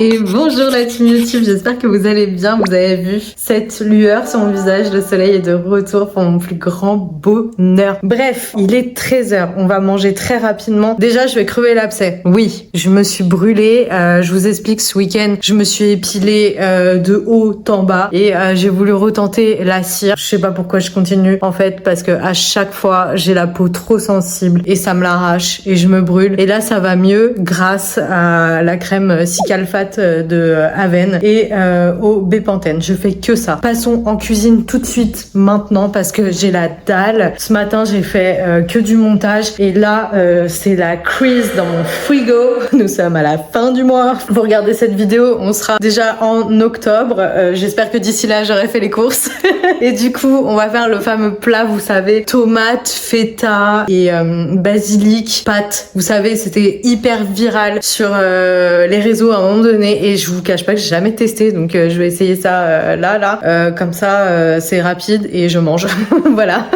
Et bonjour la team YouTube, j'espère que vous allez bien. Vous avez vu cette lueur sur mon visage, le soleil est de retour pour mon plus grand bonheur. Bref, il est 13h, on va manger très rapidement. Déjà, je vais crever l'abcès. Oui, je me suis brûlée, je vous explique, ce week-end, je me suis épilée de haut en bas et j'ai voulu retenter la cire. Je sais pas pourquoi je continue en fait, parce que à chaque fois, j'ai la peau trop sensible et ça me l'arrache et je me brûle. Et là, ça va mieux grâce à la crème Cicalfate de Aven et au Bepanthen. Je fais que ça. Passons en cuisine tout de suite maintenant parce que j'ai la dalle. Ce matin, j'ai fait que du montage et là, c'est la crise dans mon frigo. Nous sommes à la fin du mois. Vous regardez cette vidéo, on sera déjà en octobre. J'espère que d'ici là, j'aurai fait les courses. Et du coup, on va faire le fameux plat, vous savez, tomates, feta et basilic, pâtes. Vous savez, c'était hyper viral sur les réseaux à un moment donné et je vous cache pas que j'ai jamais testé, donc je vais essayer ça comme ça c'est rapide et je mange. Voilà.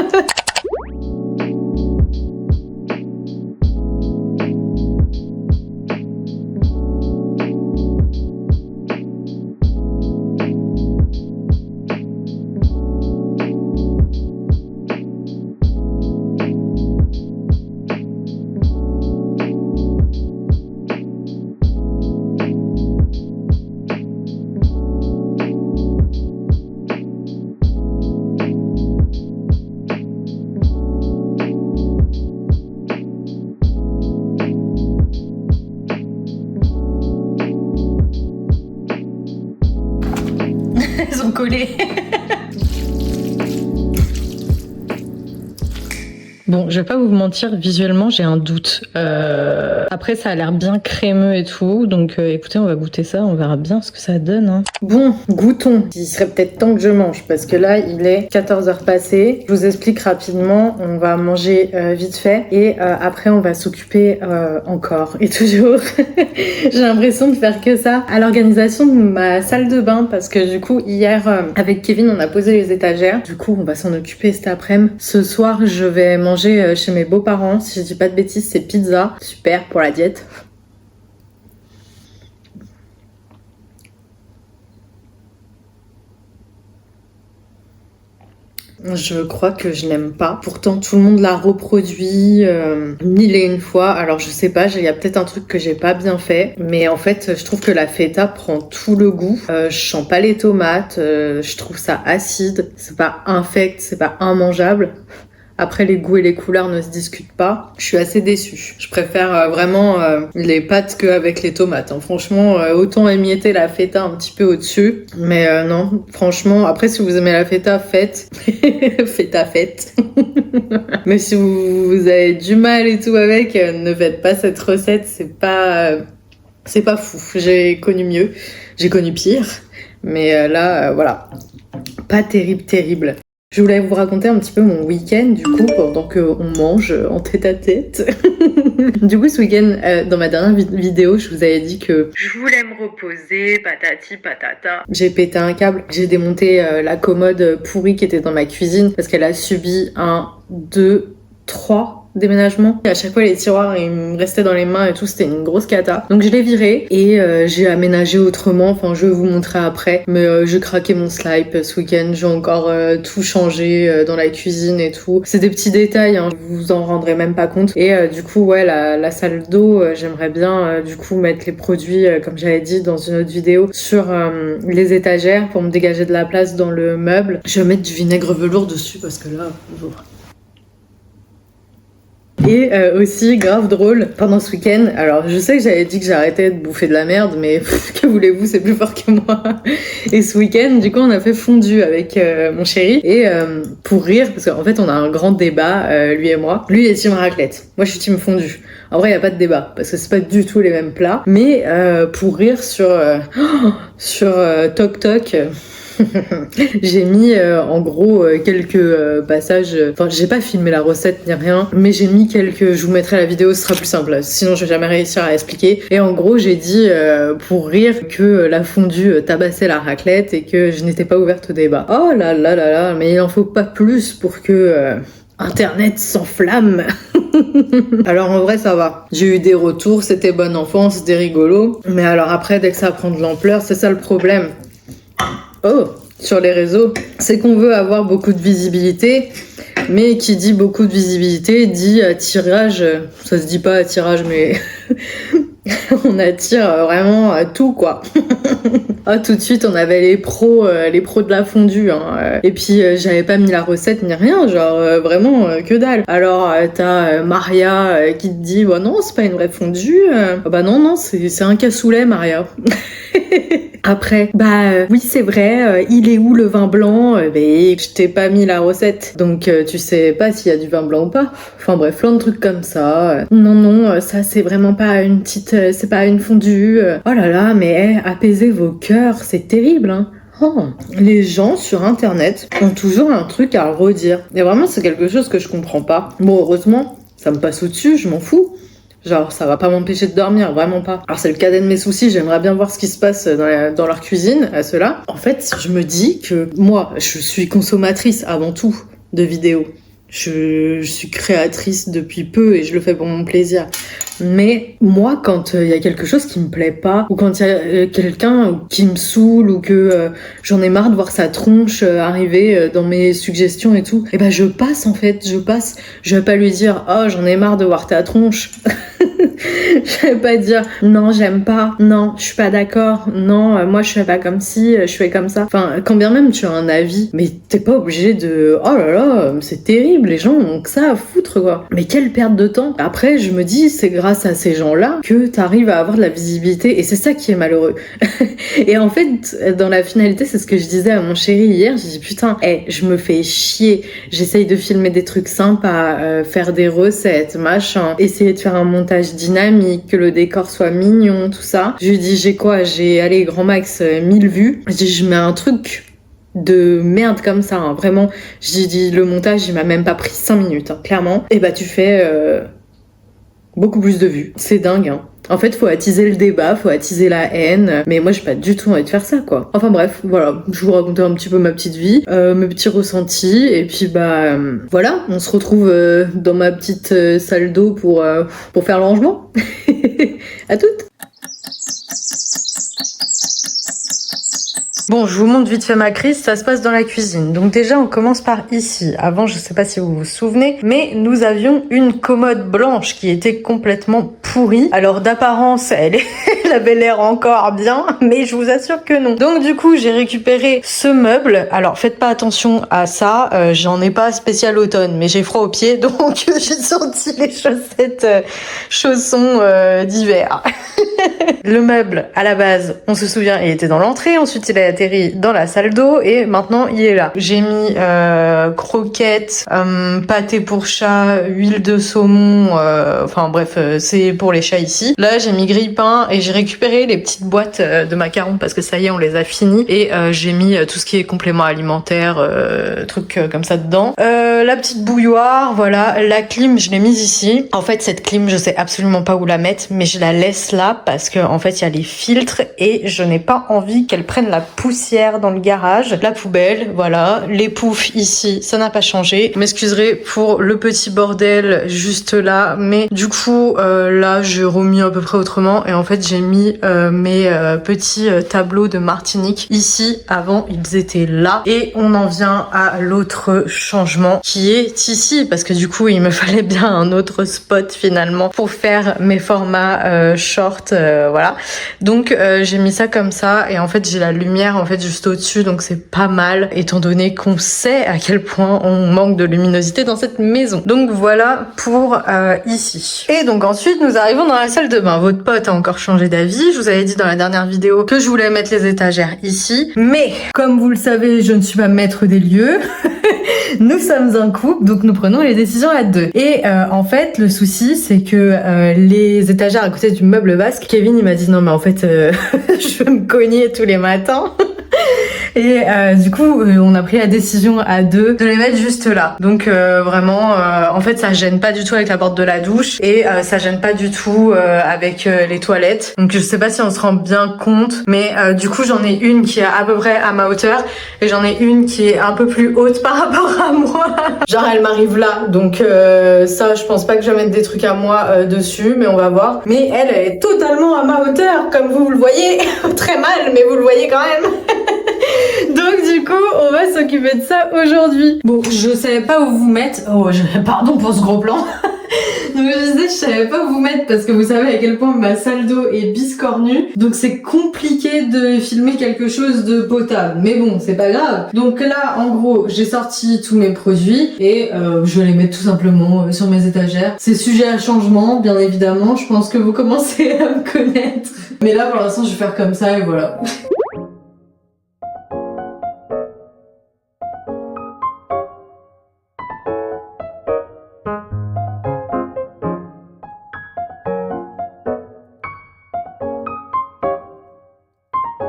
Elles ont collé. Bon, je vais pas vous mentir, visuellement j'ai un doute. Après ça a l'air bien crémeux et tout, donc écoutez, on va goûter ça, on verra bien ce que ça donne. Hein. Bon, goûtons. Il serait peut-être temps que je mange, parce que là il est 14h passées. Je vous explique rapidement, on va manger vite fait, et après on va s'occuper encore et toujours. J'ai l'impression de faire que ça à l'organisation de ma salle de bain, parce que du coup hier avec Kevin on a posé les étagères, du coup on va s'en occuper cet après-midi. Ce soir je vais manger chez mes beaux-parents, si je dis pas de bêtises, c'est pizza, super pour la diète. Je crois que je n'aime pas. Pourtant, tout le monde l'a reproduit mille et une fois. Alors, je sais pas, il y a peut-être un truc que j'ai pas bien fait. Mais en fait, je trouve que la feta prend tout le goût. Je sens pas les tomates. Je trouve ça acide. C'est pas infect, c'est pas immangeable. Après, les goûts et les couleurs ne se discutent pas. Je suis assez déçue. Je préfère vraiment les pâtes qu'avec les tomates. Hein. Franchement, autant émietter la feta un petit peu au-dessus. Mais non, franchement, après, si vous aimez la feta, faites. Feta, faites. Mais si vous avez du mal et tout avec, ne faites pas cette recette. C'est pas fou. J'ai connu mieux. J'ai connu pire. Mais là, voilà. Pas terrible, terrible. Je voulais vous raconter un petit peu mon week-end, du coup, pendant qu'on mange en tête-à-tête. Du coup, ce week-end, dans ma dernière vidéo, je vous avais dit que je voulais me reposer, patati patata. J'ai pété un câble, j'ai démonté la commode pourrie qui était dans ma cuisine, parce qu'elle a subi 1, 2, 3 déménagement. Et à chaque fois, les tiroirs, ils me restaient dans les mains et tout, c'était une grosse cata. Donc je l'ai viré et j'ai aménagé autrement. Enfin, je vais vous montrer après. Mais j'ai craqué mon slip ce week-end. J'ai encore tout changé dans la cuisine et tout. C'est des petits détails, hein. Vous vous en rendrez même pas compte. Et du coup, ouais, la salle d'eau, j'aimerais bien du coup mettre les produits, comme j'avais dit dans une autre vidéo, sur les étagères pour me dégager de la place dans le meuble. Je vais mettre du vinaigre velours dessus parce que là, Et aussi, grave drôle, pendant ce week-end, alors je sais que j'avais dit que j'arrêtais de bouffer de la merde, mais que voulez-vous, c'est plus fort que moi. Et ce week-end, du coup, on a fait fondue avec mon chéri, et pour rire, parce qu'en fait, on a un grand débat, lui et moi. Lui, il est team raclette, moi je suis team fondue. En vrai, il n'y a pas de débat, parce que c'est pas du tout les mêmes plats, mais pour rire sur Tok Tok... J'ai mis en gros quelques passages, enfin j'ai pas filmé la recette ni rien, mais j'ai mis quelques, je vous mettrai la vidéo, ce sera plus simple, sinon je vais jamais réussir à expliquer. Et en gros j'ai dit pour rire que la fondue tabassait la raclette et que je n'étais pas ouverte au débat. Oh là là là là, mais il en faut pas plus pour que Internet s'enflamme. Alors en vrai ça va. J'ai eu des retours, c'était bonne enfance, c'était rigolo. Mais alors après dès que ça prend de l'ampleur, c'est ça le problème. Oh, sur les réseaux, c'est qu'on veut avoir beaucoup de visibilité. Mais qui dit beaucoup de visibilité dit attirage. Ça se dit pas attirage, mais on attire vraiment à tout quoi. Ah, tout de suite on avait les pros de la fondue hein. Et puis j'avais pas mis la recette ni rien, genre vraiment que dalle. Alors t'as Maria qui te dit bah non c'est pas une vraie fondue. Bah non c'est un cassoulet Maria. Après, oui c'est vrai, il est où le vin blanc? Mais je t'ai pas mis la recette, donc tu sais pas s'il y a du vin blanc ou pas. Enfin bref, plein de trucs comme ça. Non, ça c'est vraiment pas une petite, c'est pas une fondue. Oh là là, mais apaisez vos cœurs, c'est terrible hein. Oh. Les gens sur internet ont toujours un truc à redire. Et vraiment c'est quelque chose que je comprends pas. Bon heureusement, ça me passe au-dessus, je m'en fous. Genre, ça va pas m'empêcher de dormir, vraiment pas. Alors, c'est le cadet de mes soucis, j'aimerais bien voir ce qui se passe dans leur cuisine, à ceux-là. En fait, je me dis que moi, je suis consommatrice avant tout de vidéos. Je suis créatrice depuis peu et je le fais pour mon plaisir. Mais moi, quand il y a quelque chose qui me plaît pas, ou quand il y a quelqu'un qui me saoule, ou que j'en ai marre de voir sa tronche arriver dans mes suggestions et tout, et ben je passe en fait, je passe. Je vais pas lui dire « Oh, j'en ai marre de voir ta tronche ». Je vais pas dire « Non, j'aime pas. Non, je suis pas d'accord. Non, moi je fais pas comme ci, je fais comme ça. » Enfin, quand bien même tu as un avis, mais t'es pas obligé de « Oh là là, c'est terrible, les gens ont que ça à foutre quoi. » Mais quelle perte de temps. Après, je me dis, c'est grâce à ces gens-là que t'arrives à avoir de la visibilité et c'est ça qui est malheureux. Et en fait, dans la finalité, c'est ce que je disais à mon chéri hier, j'ai dit putain, je me fais chier. J'essaye de filmer des trucs sympas, faire des recettes, machin, essayer de faire un montage dynamique, que le décor soit mignon, tout ça. Je lui dis j'ai allez grand max 1000 vues. Je dis je mets un truc de merde comme ça, hein. Vraiment, j'ai dit le montage il m'a même pas pris 5 minutes, hein, clairement. Et bah tu fais beaucoup plus de vues, c'est dingue hein. En fait, faut attiser le débat, faut attiser la haine, mais moi j'ai pas du tout envie de faire ça quoi. Enfin bref, voilà, je vous racontais un petit peu ma petite vie, mes petits ressentis, et puis voilà, on se retrouve dans ma petite salle d'eau pour faire le rangement. À toutes. Bon, je vous montre vite fait ma crise, ça se passe dans la cuisine. Donc déjà, on commence par ici. Avant, je sais pas si vous vous souvenez, mais nous avions une commode blanche qui était complètement pourrie. Alors d'apparence, elle avait l'air encore bien, mais je vous assure que non. Donc du coup, j'ai récupéré ce meuble. Alors faites pas attention à ça, j'en ai pas spécial automne, mais j'ai froid aux pieds, donc j'ai sorti les chaussettes chaussons d'hiver. Le meuble, à la base, on se souvient, il était dans l'entrée, ensuite il a atterri dans la salle d'eau et maintenant il est là. J'ai mis croquettes, pâté pour chat, huile de saumon, enfin bref, c'est pour les chats ici. Là j'ai mis grille-pain et j'ai récupéré les petites boîtes de macarons parce que ça y est, on les a finis et j'ai mis tout ce qui est complément alimentaire, trucs comme ça dedans. La petite bouilloire, voilà, la clim, je l'ai mise ici. En fait, cette clim, je sais absolument pas où la mettre, mais je la laisse là parce que en fait, il y a les filtres et je n'ai pas envie qu'elle prenne la poussière dans le garage. La poubelle, voilà, les poufs ici, ça n'a pas changé. Vous m'excuserez pour le petit bordel juste là, mais du coup, là, j'ai remis à peu près autrement et en fait, j'ai mis mes petits tableaux de Martinique ici. Avant, ils étaient là et on en vient à l'autre changement qui est ici parce que du coup, il me fallait bien un autre spot finalement pour faire mes formats short, voilà. Donc, j'ai mis ça comme ça et en fait, j'ai la lumière en fait juste au-dessus, donc c'est pas mal étant donné qu'on sait à quel point on manque de luminosité dans cette maison. Donc voilà pour ici. Et donc ensuite nous arrivons dans la salle de bain. Votre pote a encore changé d'avis. Je vous avais dit dans la dernière vidéo que je voulais mettre les étagères ici, mais comme vous le savez, je ne suis pas maître des lieux. Nous sommes un couple, donc nous prenons les décisions à deux. Et en fait, le souci, c'est que les étagères à côté du meuble vasque, Kevin, il m'a dit non mais en fait, je vais me cogner tous les matins. Et du coup, on a pris la décision à deux de les mettre juste là. Donc vraiment, en fait, ça gêne pas du tout avec la porte de la douche et ça gêne pas du tout avec les toilettes. Donc je sais pas si on se rend bien compte, mais du coup, j'en ai une qui est à peu près à ma hauteur et j'en ai une qui est un peu plus haute par rapport à moi. Genre, elle m'arrive là, donc ça, je pense pas que je vais mettre des trucs à moi dessus, mais on va voir. Mais elle est totalement à ma hauteur, comme vous le voyez. Très mal, mais vous le voyez quand même. Donc du coup, on va s'occuper de ça aujourd'hui. Bon, je savais pas où vous mettre. Oh, pardon pour ce gros plan. Donc je disais, je savais pas où vous mettre parce que vous savez à quel point ma salle d'eau est biscornue. Donc c'est compliqué de filmer quelque chose de potable. Mais bon, c'est pas grave. Donc là, en gros, j'ai sorti tous mes produits et je vais les mettre tout simplement sur mes étagères. C'est sujet à changement, bien évidemment. Je pense que vous commencez à me connaître. Mais là, pour l'instant, je vais faire comme ça et voilà.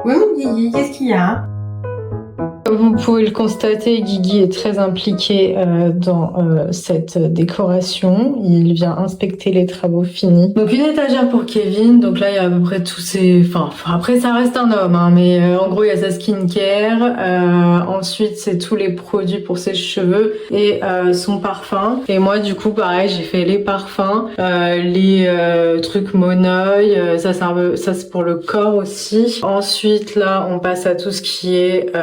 Oui, mon Guigui, qu'est-ce qu'il y a? Comme vous pouvez le constater, Guigui est très impliqué dans cette décoration. Il vient inspecter les travaux finis. Donc une étagère pour Kevin. Donc là, il y a à peu près tous ses... Enfin, après, ça reste un homme, hein, mais en gros, il y a sa skincare. Ensuite, c'est tous les produits pour ses cheveux et son parfum. Et moi, du coup, pareil, j'ai fait les parfums, les trucs Monoeil. Ça, c'est pour le corps aussi. Ensuite, là, on passe à tout ce qui est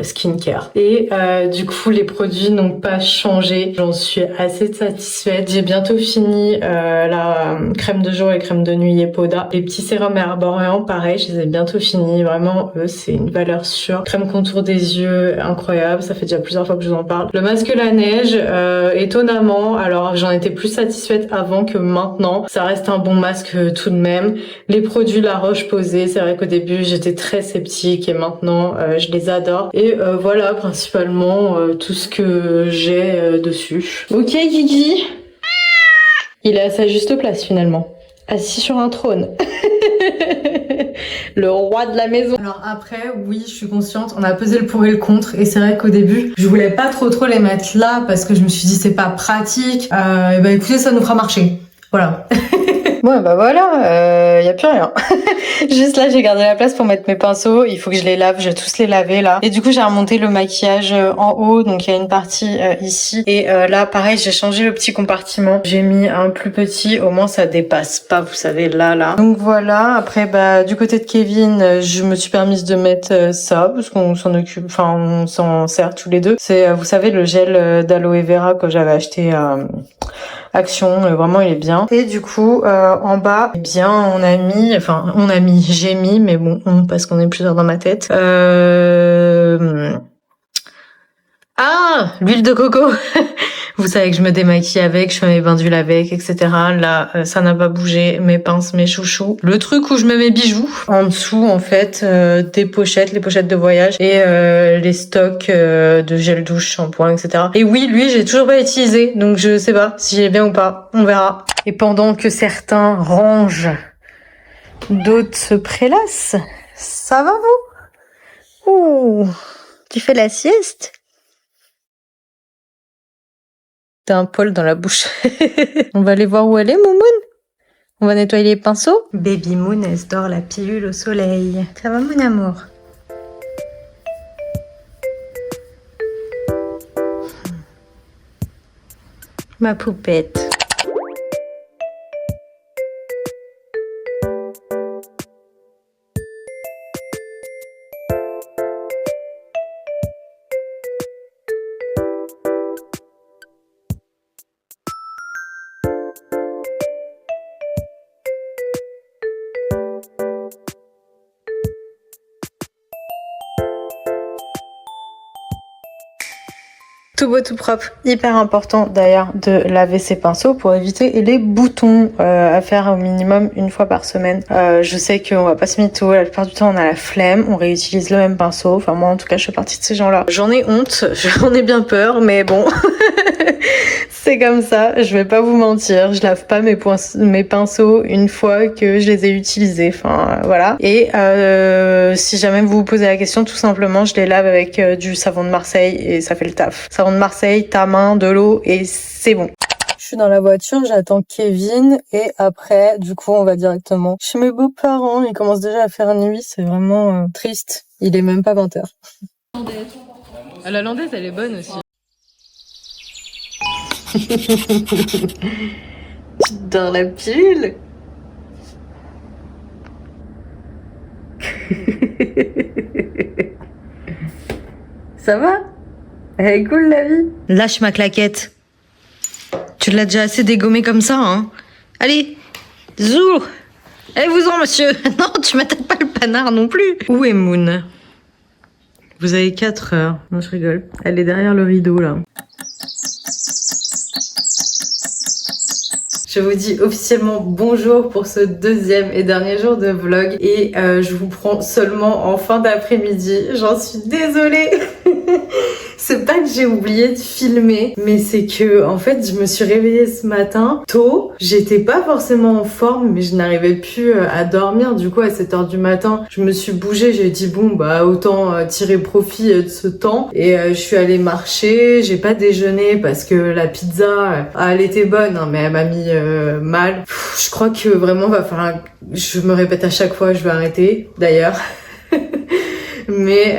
skincare. Et du coup, les produits n'ont pas changé. J'en suis assez satisfaite. J'ai bientôt fini la crème de jour et crème de nuit Epoda. Les petits sérums Herborian, pareil, je les ai bientôt finis. Vraiment, eux, c'est une valeur sûre. Crème contour des yeux, incroyable. Ça fait déjà plusieurs fois que je vous en parle. Le masque la neige, étonnamment, alors j'en étais plus satisfaite avant que maintenant. Ça reste un bon masque tout de même. Les produits La Roche-Posay, c'est vrai qu'au début, j'étais très sceptique et maintenant, je les adore. Et voilà, principalement, tout ce que j'ai dessus. Ok, Guigui. Il est à sa juste place, finalement. Assis sur un trône. Le roi de la maison. Alors après, oui, je suis consciente, on a pesé le pour et le contre. Et c'est vrai qu'au début, je voulais pas trop les mettre là parce que je me suis dit c'est pas pratique. Et bah écoutez, ça nous fera marcher. Voilà. Bon, bah voilà, y a plus rien. Juste là, j'ai gardé la place pour mettre mes pinceaux. Il faut que je les lave, je vais tous les laver là. Et du coup, j'ai remonté le maquillage en haut. Donc, il y a une partie ici. Et là, pareil, j'ai changé le petit compartiment. J'ai mis un plus petit. Au moins, ça dépasse pas, vous savez, là. Donc voilà. Après, bah, du côté de Kevin, je me suis permise de mettre ça parce qu'on s'en occupe, enfin, on s'en sert tous les deux. C'est, vous savez, le gel d'aloe vera que j'avais acheté à Action, vraiment il est bien. Et du coup en bas, eh bien j'ai mis, mais bon, parce qu'on est plusieurs dans ma tête. Ah, l'huile de coco. Vous savez que je me démaquille avec, je fais mes bains d'huile avec, etc. Là, ça n'a pas bougé. Mes pinces, mes chouchous. Le truc où je mets mes bijoux. En dessous, en fait, des pochettes, les pochettes de voyage et les stocks de gel douche, shampoing, etc. Et oui, lui, j'ai toujours pas utilisé, donc je sais pas s'il est bien ou pas. On verra. Et pendant que certains rangent, d'autres se prélassent. Ça va vous? Ouh, tu fais la sieste? T'as un poil dans la bouche. On va aller voir où elle est, Moumoun. On va nettoyer les pinceaux. Baby Moon, elle se dort la pilule au soleil. Ça va, mon amour? Ma poupette. Tout beau, tout propre. Hyper important d'ailleurs de laver ses pinceaux pour éviter les boutons, à faire au minimum une fois par semaine. Je sais qu'on va pas se mytho, la plupart du temps on a la flemme, on réutilise le même pinceau. Enfin moi en tout cas je fais partie de ces gens-là. J'en ai honte, j'en ai bien peur, mais bon. C'est comme ça, je vais pas vous mentir, je lave pas mes pinceaux une fois que je les ai utilisés, enfin voilà. Et si jamais vous vous posez la question, tout simplement, je les lave avec du savon de Marseille et ça fait le taf. Savon de Marseille, ta main, de l'eau et c'est bon. Je suis dans la voiture, j'attends Kevin et après, du coup, on va directement chez mes beaux-parents. Il commence déjà à faire nuit, c'est vraiment triste. Il est même pas 20h. La landaise, elle est bonne aussi. Tu dors la pilule. Ça va? Elle est cool la vie. Lâche ma claquette. Tu l'as déjà assez dégommé comme ça, hein? Allez, zou. Allez-vous-en, monsieur. Non, tu m'attaques pas le panard non plus. Où est Moon? Vous avez 4 heures. Non, je rigole. Elle est derrière le rideau, là. Je vous dis officiellement bonjour pour ce deuxième et dernier jour de vlog et je vous prends seulement en fin d'après-midi. J'en suis désolée. C'est pas que j'ai oublié de filmer, mais c'est que en fait je me suis réveillée ce matin tôt. J'étais pas forcément en forme, mais je n'arrivais plus à dormir. Du coup à 7h du matin, je me suis bougée. J'ai dit bon bah autant tirer profit de ce temps et je suis allée marcher. J'ai pas déjeuné parce que la pizza, elle était bonne, hein, mais elle m'a mis mal. Je crois que vraiment va falloir. Je me répète à chaque fois, je vais arrêter. D'ailleurs. Mais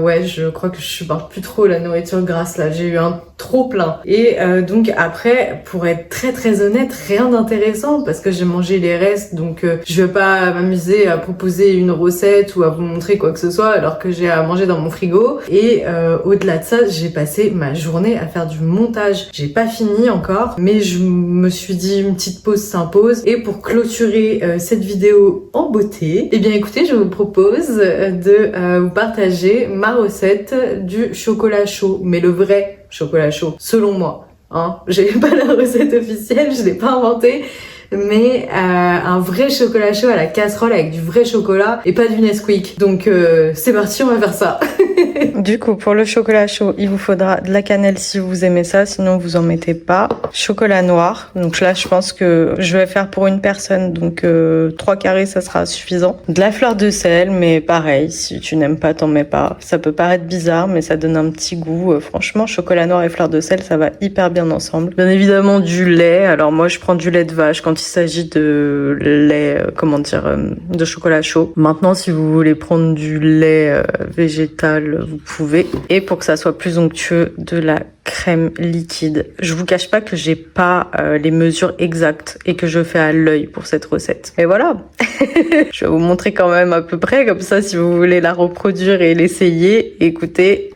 ouais, je crois que je supporte plus trop la nourriture grasse là. J'ai eu un trop plein. Et donc après, pour être très honnête, rien d'intéressant parce que j'ai mangé les restes. Donc je vais pas m'amuser à proposer une recette ou à vous montrer quoi que ce soit alors que j'ai à manger dans mon frigo. Et au-delà de ça, j'ai passé ma journée à faire du montage. J'ai pas fini encore, mais je me suis dit une petite pause s'impose. Et pour clôturer cette vidéo en beauté, eh bien écoutez, je vous propose de vous partager ma recette du chocolat chaud, mais le vrai chocolat chaud, selon moi. Hein, j'ai pas la recette officielle, je l'ai pas inventée, mais un vrai chocolat chaud à la casserole avec du vrai chocolat et pas du Nesquik. Donc c'est parti, on va faire ça. Du coup, pour le chocolat chaud, il vous faudra de la cannelle si vous aimez ça, sinon vous en mettez pas. Chocolat noir, donc là je pense que je vais faire pour une personne, donc 3 carrés ça sera suffisant. De la fleur de sel, mais pareil, si tu n'aimes pas, t'en mets pas. Ça peut paraître bizarre, mais ça donne un petit goût. Franchement, chocolat noir et fleur de sel, ça va hyper bien ensemble. Bien évidemment du lait, alors moi je prends du lait de vache quand il s'agit de lait, de chocolat chaud. Maintenant, si vous voulez prendre du lait végétal, vous pouvez. Et pour que ça soit plus onctueux, de la crème liquide. Je vous cache pas que j'ai pas les mesures exactes et que je fais à l'œil pour cette recette. Mais voilà. Je vais vous montrer quand même à peu près, comme ça si vous voulez la reproduire et l'essayer, écoutez.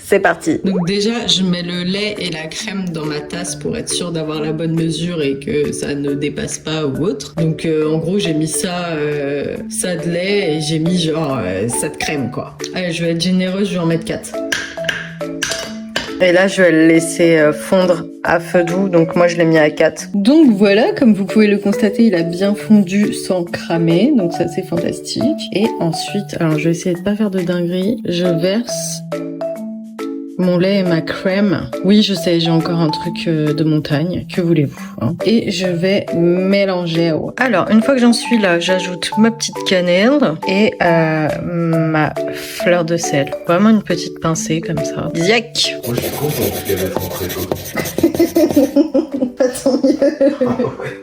C'est parti. Donc déjà, je mets le lait et la crème dans ma tasse pour être sûre d'avoir la bonne mesure et que ça ne dépasse pas ou autre. Donc en gros, j'ai mis ça de lait et j'ai mis genre ça de crème quoi. Allez, je vais être généreuse, je vais en mettre 4. Et là, je vais le laisser fondre à feu doux, donc moi je l'ai mis à 4. Donc voilà, comme vous pouvez le constater, il a bien fondu sans cramer, donc ça c'est fantastique. Et ensuite, alors je vais essayer de pas faire de dinguerie, je verse mon lait et ma crème. Oui, je sais, j'ai encore un truc de montagne. Que voulez-vous, hein? Et je vais mélanger. Alors, une fois que j'en suis là, j'ajoute ma petite cannelle et ma fleur de sel. Vraiment une petite pincée comme ça. Yak. Moi, je suis content qu'elle ait rentré chaud. Pas tant mieux. Ah ouais.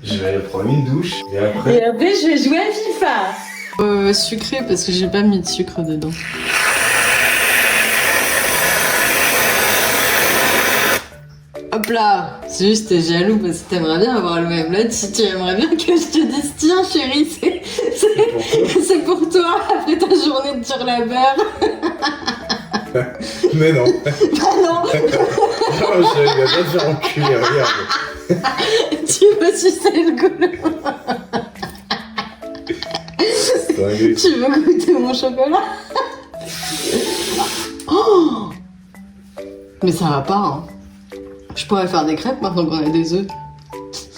Je vais aller prendre une douche et après... Et après, je vais jouer à FIFA. Sucré parce que j'ai pas mis de sucre dedans. Hop là, c'est juste t'es jaloux parce que t'aimerais bien avoir le même. Là, tu aimerais bien que je te dise tiens chérie, c'est pour toi après ta journée de sur la beurre. Mais non. Ah non. Non, je vais pas te faire enculer, regarde. Tu veux sucer le goulot. Tu veux goûter mon chocolat. Oh. Mais ça va pas, hein. Je pourrais faire des crêpes maintenant qu'on a des œufs.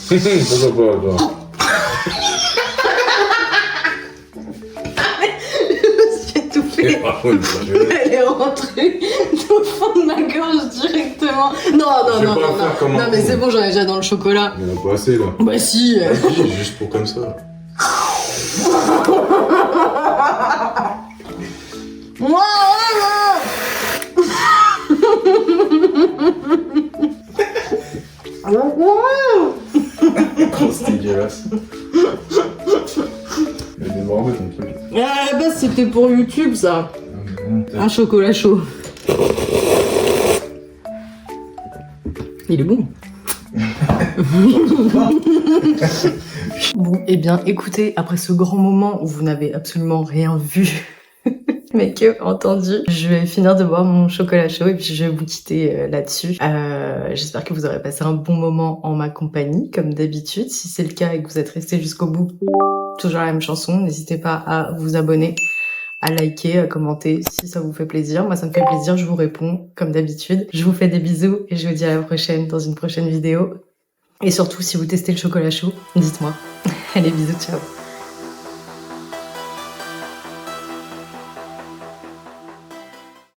Pourquoi pas, toi? J'ai étouffé. Elle est rentrée au fond de ma gorge directement. Non, mais c'est bon, j'en ai déjà dans le chocolat. Il y en a pas assez là. Bah si. Vas-y, juste pour comme ça. C'est dégueulasse. Il y a des morceaux ton truc. À la base, c'était pour YouTube ça. Un chocolat chaud. Il est bon. Bon, eh bien, écoutez, après ce grand moment où vous n'avez absolument rien vu, mais que entendu, je vais finir de boire mon chocolat chaud et puis je vais vous quitter là-dessus. J'espère que vous aurez passé un bon moment en ma compagnie, comme d'habitude. Si c'est le cas et que vous êtes resté jusqu'au bout, toujours la même chanson, n'hésitez pas à vous abonner, à liker, à commenter si ça vous fait plaisir. Moi, ça me fait plaisir, je vous réponds comme d'habitude. Je vous fais des bisous et je vous dis à la prochaine dans une prochaine vidéo. Et surtout, si vous testez le chocolat chaud, dites-moi. Allez, bisous, ciao.